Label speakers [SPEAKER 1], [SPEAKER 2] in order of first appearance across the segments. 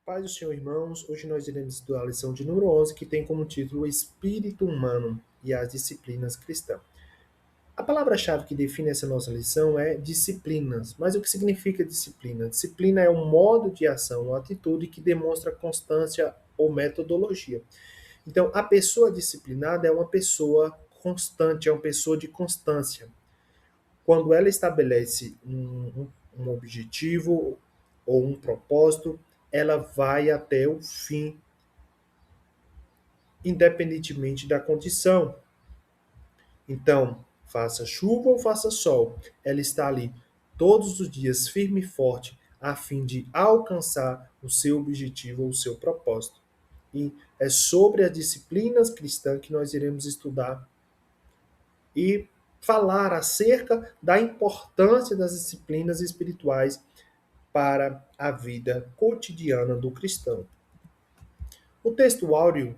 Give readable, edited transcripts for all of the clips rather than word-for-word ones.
[SPEAKER 1] Paz do Senhor, irmãos. Hoje nós iremos estudar a lição de número 11, que tem como título o Espírito Humano e as Disciplinas Cristãs. A palavra-chave que define essa nossa lição é disciplinas. Mas o que significa disciplina? Disciplina é um modo de ação ou atitude que demonstra constância ou metodologia. Então, a pessoa disciplinada é uma pessoa constante, é uma pessoa de constância. Quando ela estabelece um objetivo ou um propósito, ela vai até o fim, independentemente da condição. Então, faça chuva ou faça sol, ela está ali todos os dias firme e forte a fim de alcançar o seu objetivo ou o seu propósito. E é sobre as disciplinas cristãs que nós iremos estudar e falar acerca da importância das disciplinas espirituais para a vida cotidiana do cristão. O texto áureo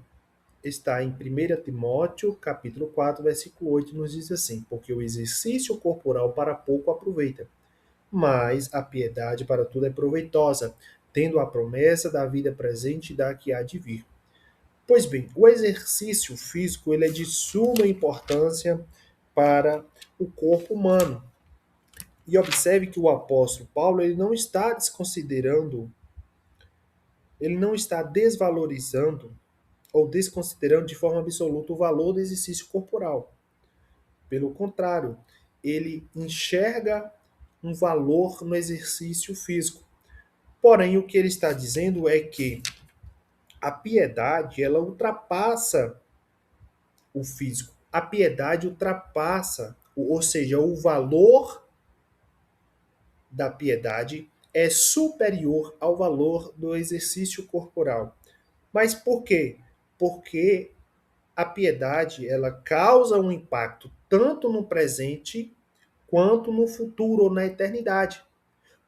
[SPEAKER 1] está em 1 Timóteo, capítulo 4, versículo 8, nos diz assim: porque o exercício corporal para pouco aproveita, mas a piedade para tudo é proveitosa, tendo a promessa da vida presente e da que há de vir. Pois bem, o exercício físico ele é de suma importância para o corpo humano. E observe que o apóstolo Paulo ele não está desconsiderando, ele não está desvalorizando ou desconsiderando de forma absoluta o valor do exercício corporal. Pelo contrário, ele enxerga um valor no exercício físico. Porém, o que ele está dizendo é que a piedade, ela ultrapassa o físico. A piedade ultrapassa, ou seja, o valor da piedade é superior ao valor do exercício corporal. Mas por quê? Porque a piedade ela causa um impacto tanto no presente quanto no futuro ou na eternidade.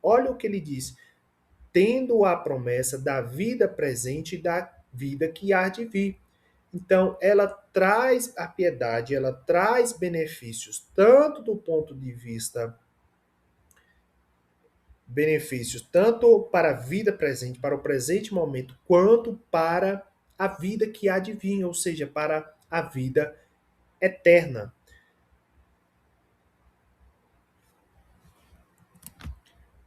[SPEAKER 1] Olha o que ele diz: tendo a promessa da vida presente e da vida que há de vir. Então, ela traz a piedade, ela traz benefícios, tanto do ponto de vista benefícios tanto para a vida presente, para o presente momento, quanto para a vida que há de vir, ou seja, para a vida eterna.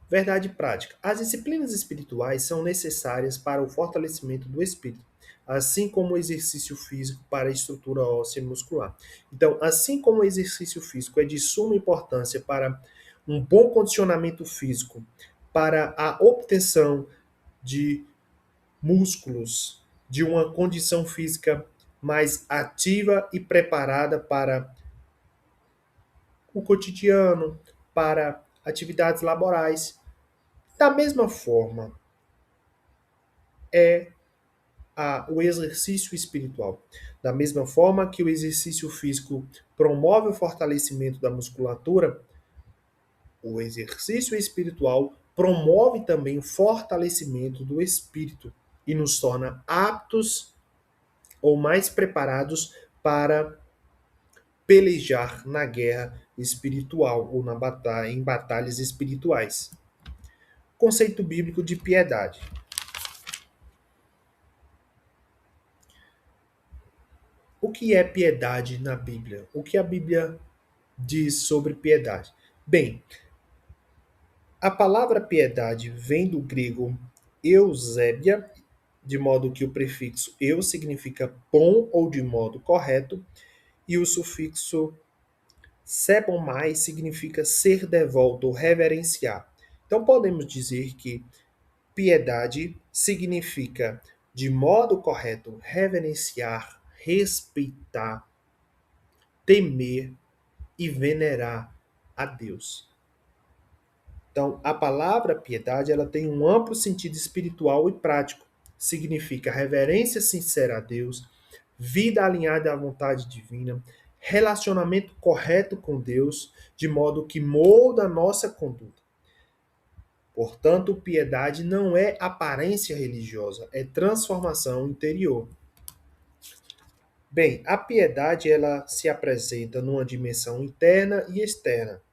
[SPEAKER 1] Verdade prática. As disciplinas espirituais são necessárias para o fortalecimento do espírito, assim como o exercício físico para a estrutura óssea e muscular. Então, assim como o exercício físico é de suma importância para um bom condicionamento físico, para a obtenção de músculos, de uma condição física mais ativa e preparada para o cotidiano, para atividades laborais. Da mesma forma, é o exercício espiritual. Da mesma forma que o exercício físico promove o fortalecimento da musculatura, o exercício espiritual promove também o fortalecimento do espírito e nos torna aptos ou mais preparados para pelejar na guerra espiritual ou em batalhas espirituais. Conceito bíblico de piedade. O que é piedade na Bíblia? O que a Bíblia diz sobre piedade? Bem, a palavra piedade vem do grego eusébia, de modo que o prefixo eu significa bom ou de modo correto, e o sufixo sebomai significa ser devoto ou reverenciar. Então podemos dizer que piedade significa de modo correto reverenciar, respeitar, temer e venerar a Deus. Então, a palavra piedade ela tem um amplo sentido espiritual e prático. Significa reverência sincera a Deus, vida alinhada à vontade divina, relacionamento correto com Deus, de modo que molda a nossa conduta. Portanto, piedade não é aparência religiosa, é transformação interior. Bem, a piedade ela se apresenta numa dimensão interna e externa.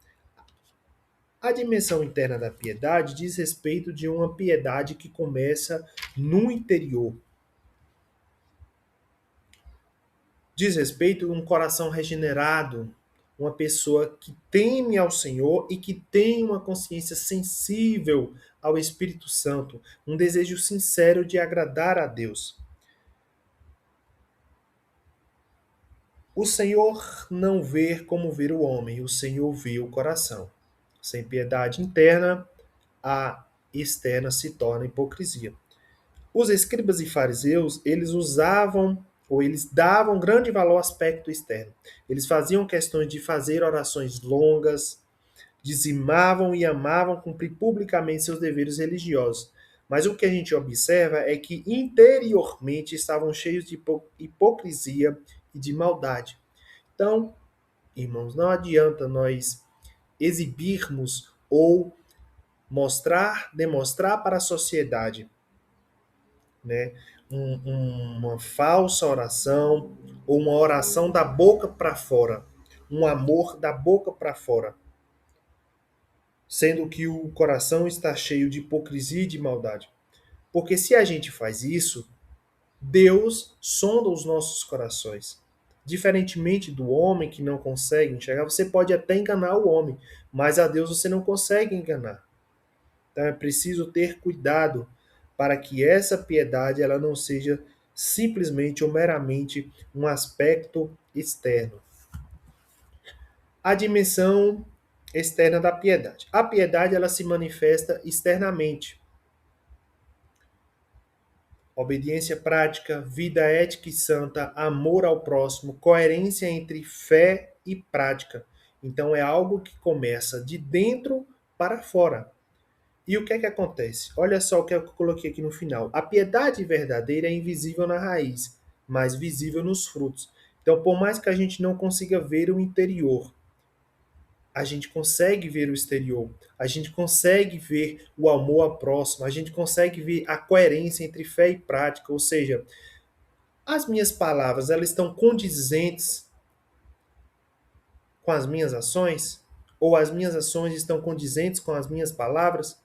[SPEAKER 1] A dimensão interna da piedade diz respeito de uma piedade que começa no interior. Diz respeito a um coração regenerado, uma pessoa que teme ao Senhor e que tem uma consciência sensível ao Espírito Santo, um desejo sincero de agradar a Deus. O Senhor não vê como vê o homem, o Senhor vê o coração. Sem piedade interna, a externa se torna hipocrisia. Os escribas e fariseus, eles usavam ou eles davam grande valor ao aspecto externo. Eles faziam questões de fazer orações longas, dizimavam e amavam cumprir publicamente seus deveres religiosos. Mas o que a gente observa é que interiormente estavam cheios de hipocrisia e de maldade. Então, irmãos, não adianta nós exibirmos ou demonstrar para a sociedade, né, uma falsa oração ou uma oração da boca para fora, um amor da boca para fora, sendo que o coração está cheio de hipocrisia e de maldade. Porque se a gente faz isso, Deus sonda os nossos corações. Diferentemente do homem que não consegue enxergar, você pode até enganar o homem, mas a Deus você não consegue enganar. Então é preciso ter cuidado para que essa piedade ela não seja simplesmente ou meramente um aspecto externo. A dimensão externa da piedade. A piedade ela se manifesta externamente. Obediência prática, vida ética e santa, amor ao próximo, coerência entre fé e prática. Então é algo que começa de dentro para fora. E o que é que acontece? Olha só o que eu coloquei aqui no final. A piedade verdadeira é invisível na raiz, mas visível nos frutos. Então, por mais que a gente não consiga ver o interior, a gente consegue ver o exterior, a gente consegue ver o amor ao próximo, a gente consegue ver a coerência entre fé e prática, ou seja, as minhas palavras, elas estão condizentes com as minhas ações? Ou as minhas ações estão condizentes com as minhas palavras?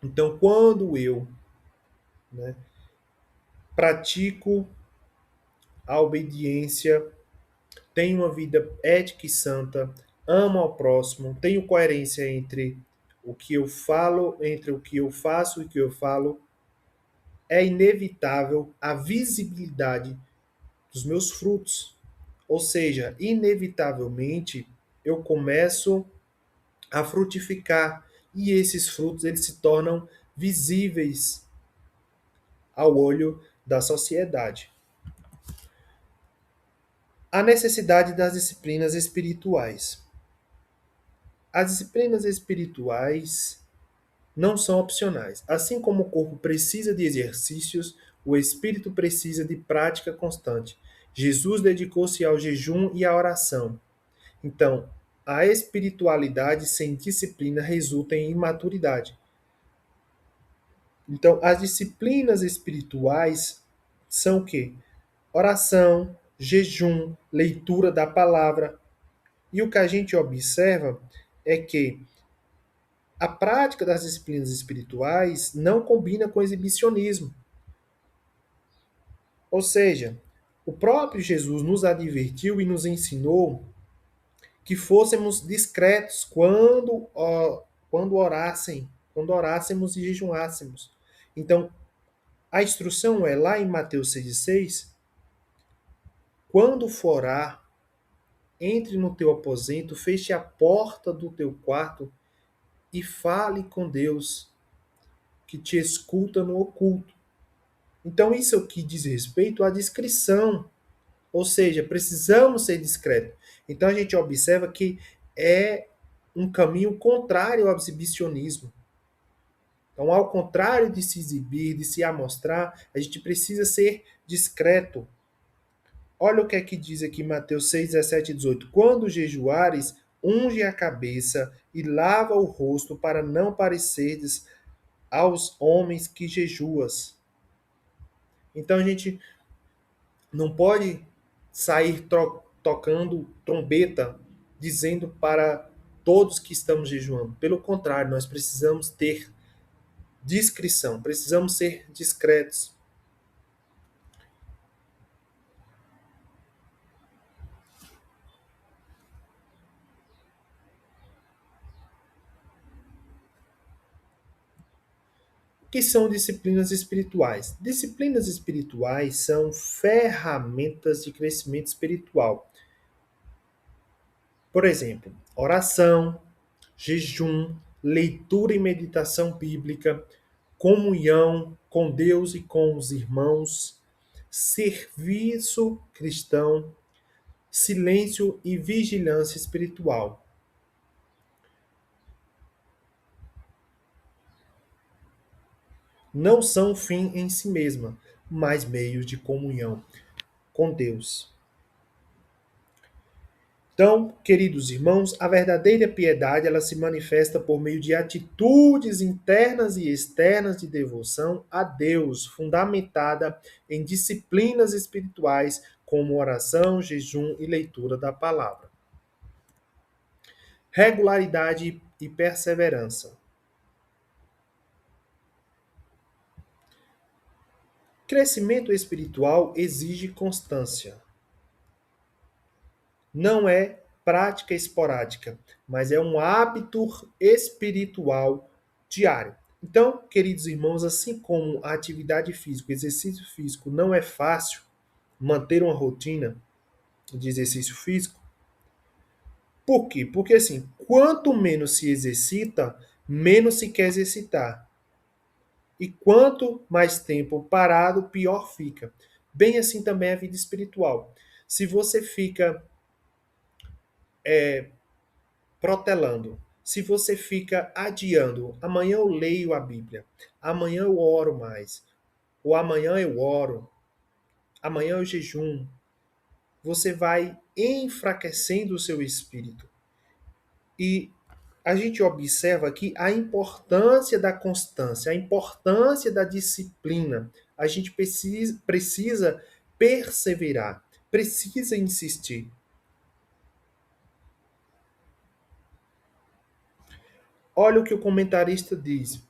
[SPEAKER 1] Então, quando eu, né, pratico a obediência, tenho uma vida ética e santa, amo ao próximo, tenho coerência entre o que eu falo, entre o que eu faço e o que eu falo, é inevitável a visibilidade dos meus frutos. Ou seja, inevitavelmente eu começo a frutificar e esses frutos eles se tornam visíveis ao olho da sociedade. A necessidade das disciplinas espirituais. As disciplinas espirituais não são opcionais. Assim como o corpo precisa de exercícios, o espírito precisa de prática constante. Jesus dedicou-se ao jejum e à oração. Então, a espiritualidade sem disciplina resulta em imaturidade. Então, as disciplinas espirituais são o quê? Oração, jejum, leitura da palavra. E o que a gente observa é que a prática das disciplinas espirituais não combina com exibicionismo. Ou seja, o próprio Jesus nos advertiu e nos ensinou que fôssemos discretos quando orássemos e jejuássemos. Então, a instrução é lá em Mateus 6,6, quando for orar, entre no teu aposento, feche a porta do teu quarto e fale com Deus, que te escuta no oculto. Então, isso é o que diz respeito à discrição. Ou seja, precisamos ser discretos. Então, a gente observa que é um caminho contrário ao exibicionismo. Então, ao contrário de se exibir, de se amostrar, a gente precisa ser discreto. Olha o que é que diz aqui Mateus 6, 17 e 18. Quando jejuares, unge a cabeça e lava o rosto para não parecerdes aos homens que jejuas. Então a gente não pode sair tocando trombeta, dizendo para todos que estamos jejuando. Pelo contrário, nós precisamos ter discrição, precisamos ser discretos. O que são disciplinas espirituais? Disciplinas espirituais são ferramentas de crescimento espiritual. Por exemplo, oração, jejum, leitura e meditação bíblica, comunhão com Deus e com os irmãos, serviço cristão, silêncio e vigilância espiritual. Não são fim em si mesma, mas meios de comunhão com Deus. Então, queridos irmãos, a verdadeira piedade ela se manifesta por meio de atitudes internas e externas de devoção a Deus, fundamentada em disciplinas espirituais como oração, jejum e leitura da palavra. Regularidade e perseverança. Crescimento espiritual exige constância. Não é prática esporádica, mas é um hábito espiritual diário. Então, queridos irmãos, assim como a atividade física, o exercício físico não é fácil manter uma rotina de exercício físico. Por quê? Porque assim, quanto menos se exercita, menos se quer exercitar. E quanto mais tempo parado, pior fica. Bem assim também é a vida espiritual. Se você fica protelando, se você fica adiando, amanhã eu leio a Bíblia, amanhã eu oro mais, ou amanhã eu oro, amanhã eu jejum, você vai enfraquecendo o seu espírito. E a gente observa aqui a importância da constância, a importância da disciplina. A gente precisa perseverar, precisa insistir. Olha o que o comentarista diz.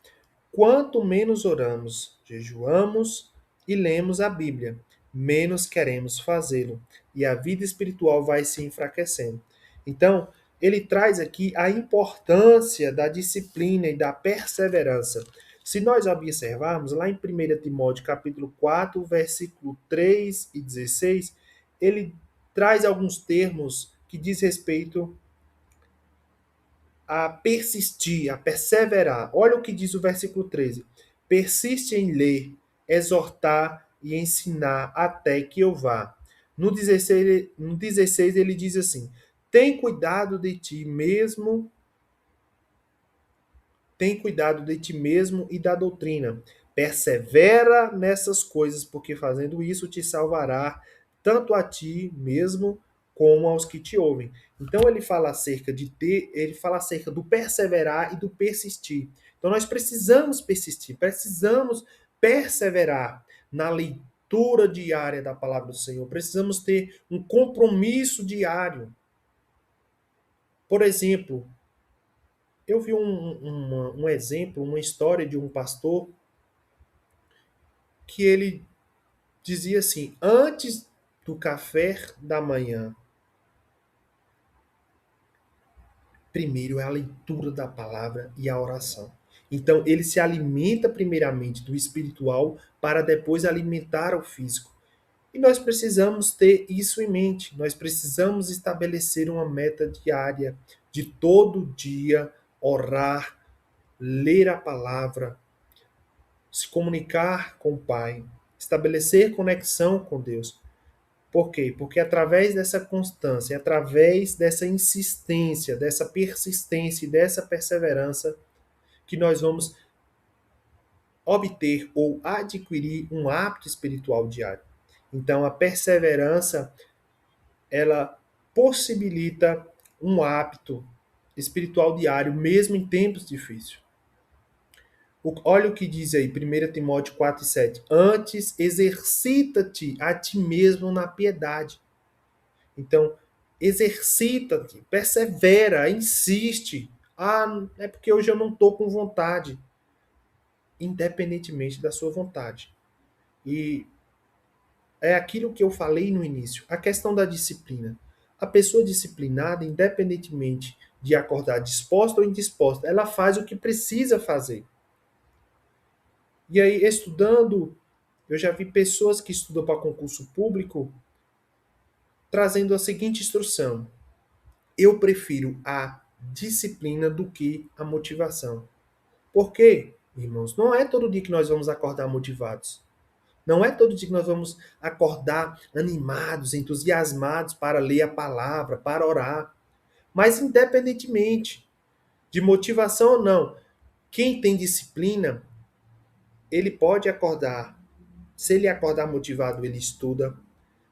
[SPEAKER 1] Quanto menos oramos, jejuamos e lemos a Bíblia, menos queremos fazê-lo. E a vida espiritual vai se enfraquecendo. Então, ele traz aqui a importância da disciplina e da perseverança. Se nós observarmos lá em 1 Timóteo capítulo 4, versículo 3 e 16, ele traz alguns termos que diz respeito a persistir, a perseverar. Olha o que diz o versículo 13. Persiste em ler, exortar e ensinar até que eu vá. No 16 ele diz assim: tem cuidado de ti mesmo, tem cuidado de ti mesmo e da doutrina. Persevera nessas coisas, porque fazendo isso te salvará tanto a ti mesmo como aos que te ouvem. Então ele fala acerca de ter, ele fala acerca do perseverar e do persistir. Então nós precisamos persistir, precisamos perseverar na leitura diária da palavra do Senhor. Precisamos ter um compromisso diário. Por exemplo, eu vi um exemplo, uma história de um pastor que ele dizia assim: antes do café da manhã, primeiro é a leitura da palavra e a oração. Então, ele se alimenta primeiramente do espiritual para depois alimentar o físico. E nós precisamos ter isso em mente. Nós precisamos estabelecer uma meta diária de todo dia orar, ler a palavra, se comunicar com o Pai, estabelecer conexão com Deus. Por quê? Porque através dessa constância, através dessa insistência, dessa persistência e dessa perseverança, que nós vamos obter ou adquirir um hábito espiritual diário. Então, a perseverança, ela possibilita um hábito espiritual diário, mesmo em tempos difíceis. Olha o que diz aí, 1 Timóteo 4,7. Antes, exercita-te a ti mesmo na piedade. Então, exercita-te, persevera, insiste. Ah, é porque hoje eu não estou com vontade. Independentemente da sua vontade. E é aquilo que eu falei no início, a questão da disciplina. A pessoa disciplinada, independentemente de acordar disposta ou indisposta, ela faz o que precisa fazer. E aí, estudando, eu já vi pessoas que estudam para concurso público trazendo a seguinte instrução: eu prefiro a disciplina do que a motivação. Por quê, irmãos? Não é todo dia que nós vamos acordar motivados. Não é todo dia que nós vamos acordar animados, entusiasmados para ler a palavra, para orar. Mas independentemente de motivação ou não, quem tem disciplina, ele pode acordar. Se ele acordar motivado, ele estuda.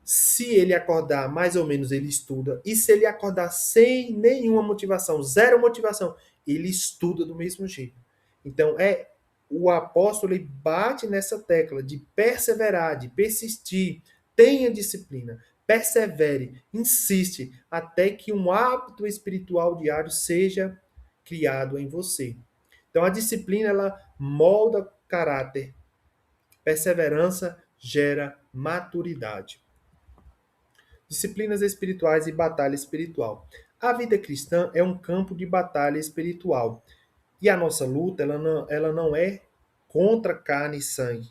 [SPEAKER 1] Se ele acordar mais ou menos, ele estuda. E se ele acordar sem nenhuma motivação, zero motivação, ele estuda do mesmo jeito. Então, o apóstolo ele bate nessa tecla de perseverar, de persistir, tenha disciplina, persevere, insiste, até que um hábito espiritual diário seja criado em você. Então, a disciplina ela molda caráter, perseverança gera maturidade. Disciplinas espirituais e batalha espiritual. A vida cristã é um campo de batalha espiritual. E a nossa luta, ela não é contra carne e sangue,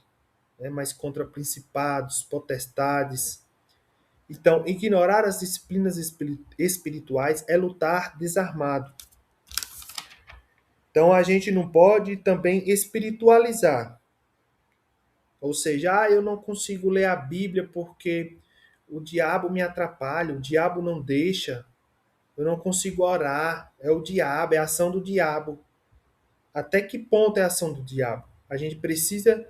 [SPEAKER 1] né, mas contra principados, potestades. Então, ignorar as disciplinas espirituais é lutar desarmado. Então, a gente não pode também espiritualizar. Ou seja, eu não consigo ler a Bíblia porque o diabo me atrapalha, o diabo não deixa. Eu não consigo orar. É o diabo, é a ação do diabo. Até que ponto é a ação do diabo? A gente precisa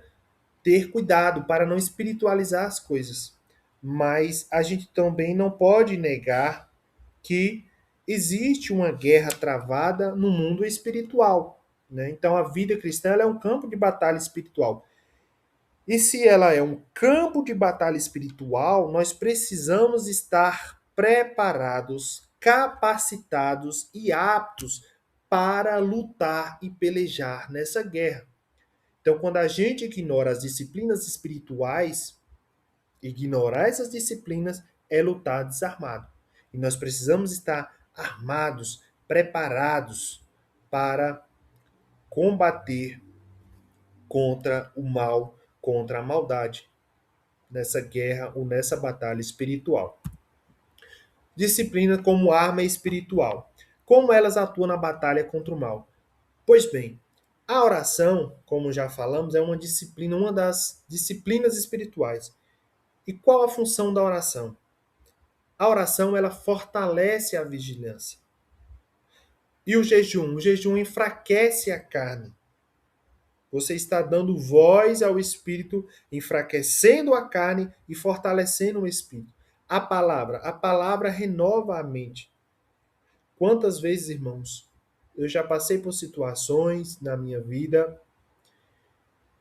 [SPEAKER 1] ter cuidado para não espiritualizar as coisas. Mas a gente também não pode negar que existe uma guerra travada no mundo espiritual. Né? Então a vida cristã é um campo de batalha espiritual. E se ela é um campo de batalha espiritual, nós precisamos estar preparados, capacitados e aptos para lutar e pelejar nessa guerra. Então, quando a gente ignora as disciplinas espirituais, ignorar essas disciplinas é lutar desarmado. E nós precisamos estar armados, preparados para combater contra o mal, contra a maldade, nessa guerra ou nessa batalha espiritual. Disciplina como arma espiritual. Como elas atuam na batalha contra o mal? Pois bem, a oração, como já falamos, é uma disciplina, uma das disciplinas espirituais. E qual a função da oração? A oração ela fortalece a vigilância. E o jejum? O jejum enfraquece a carne. Você está dando voz ao Espírito, enfraquecendo a carne e fortalecendo o Espírito. A palavra renova a mente. Quantas vezes, irmãos, eu já passei por situações na minha vida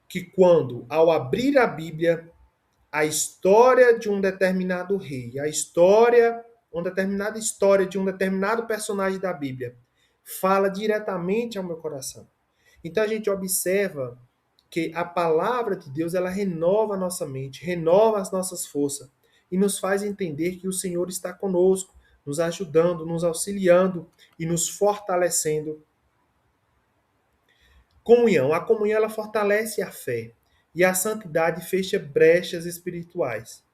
[SPEAKER 1] que quando, ao abrir a Bíblia, a história de um determinado rei, uma determinada história de um determinado personagem da Bíblia, fala diretamente ao meu coração. Então a gente observa que a palavra de Deus ela renova a nossa mente, renova as nossas forças e nos faz entender que o Senhor está conosco, nos ajudando, nos auxiliando e nos fortalecendo. Comunhão. A comunhão ela fortalece a fé e a santidade fecha brechas espirituais.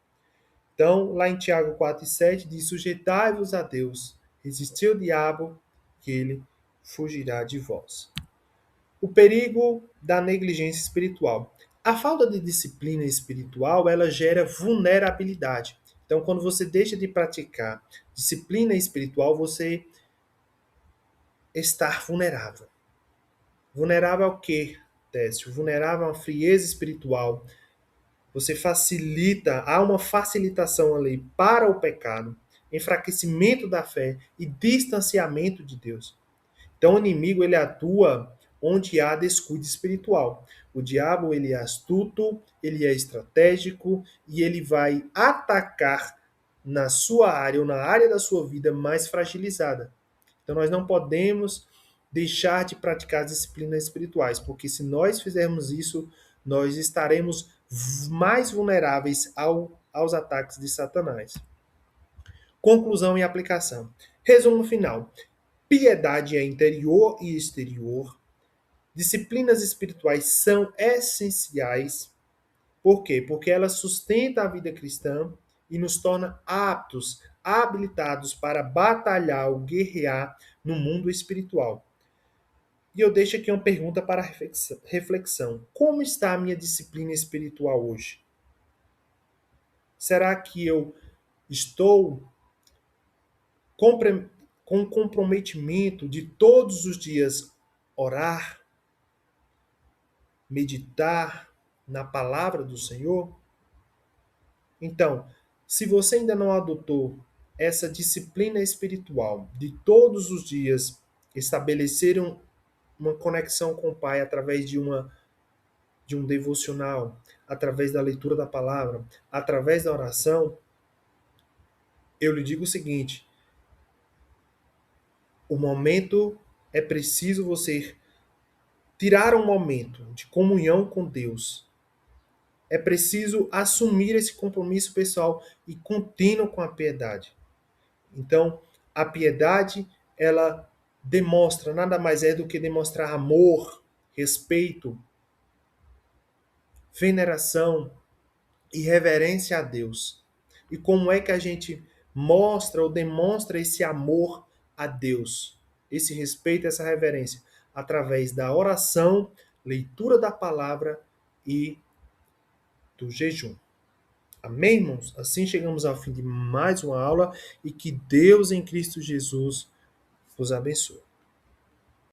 [SPEAKER 1] Então, lá em Tiago 4:7 diz: sujeitai-vos a Deus, resistir ao diabo, que ele fugirá de vós. O perigo da negligência espiritual. A falta de disciplina espiritual, ela gera vulnerabilidade. Então, quando você deixa de praticar disciplina espiritual, você está vulnerável. Vulnerável ao quê, Técio? Vulnerável à frieza espiritual. Você facilita, há uma facilitação ali para o pecado, enfraquecimento da fé e distanciamento de Deus. Então o inimigo ele atua onde há descuido espiritual. O diabo ele é astuto, ele é estratégico e ele vai atacar na sua área ou na área da sua vida mais fragilizada. Então nós não podemos deixar de praticar as disciplinas espirituais, porque se nós fizermos isso, nós estaremos mais vulneráveis aos ataques de Satanás. Conclusão e aplicação. Resumo final. Piedade é interior e exterior. Disciplinas espirituais são essenciais. Por quê? Porque elas sustentam a vida cristã e nos torna aptos, habilitados para batalhar ou guerrear no mundo espiritual. E eu deixo aqui uma pergunta para reflexão. Como está a minha disciplina espiritual hoje? Será que eu estou com comprometimento de todos os dias orar, meditar na palavra do Senhor? Então, se você ainda não adotou essa disciplina espiritual de todos os dias estabelecer uma conexão com o Pai através de um devocional, através da leitura da palavra, através da oração, eu lhe digo o seguinte: o momento é preciso você tirar um momento de comunhão com Deus. É preciso assumir esse compromisso pessoal e contínuo com a piedade. Então, a piedade, ela demonstra, nada mais é do que demonstrar amor, respeito, veneração e reverência a Deus. E como é que a gente mostra ou demonstra esse amor a Deus, esse respeito, essa reverência? Através da oração, leitura da palavra e do jejum. Amém, irmãos? Assim chegamos ao fim de mais uma aula e que Deus em Cristo Jesus vos abençoe.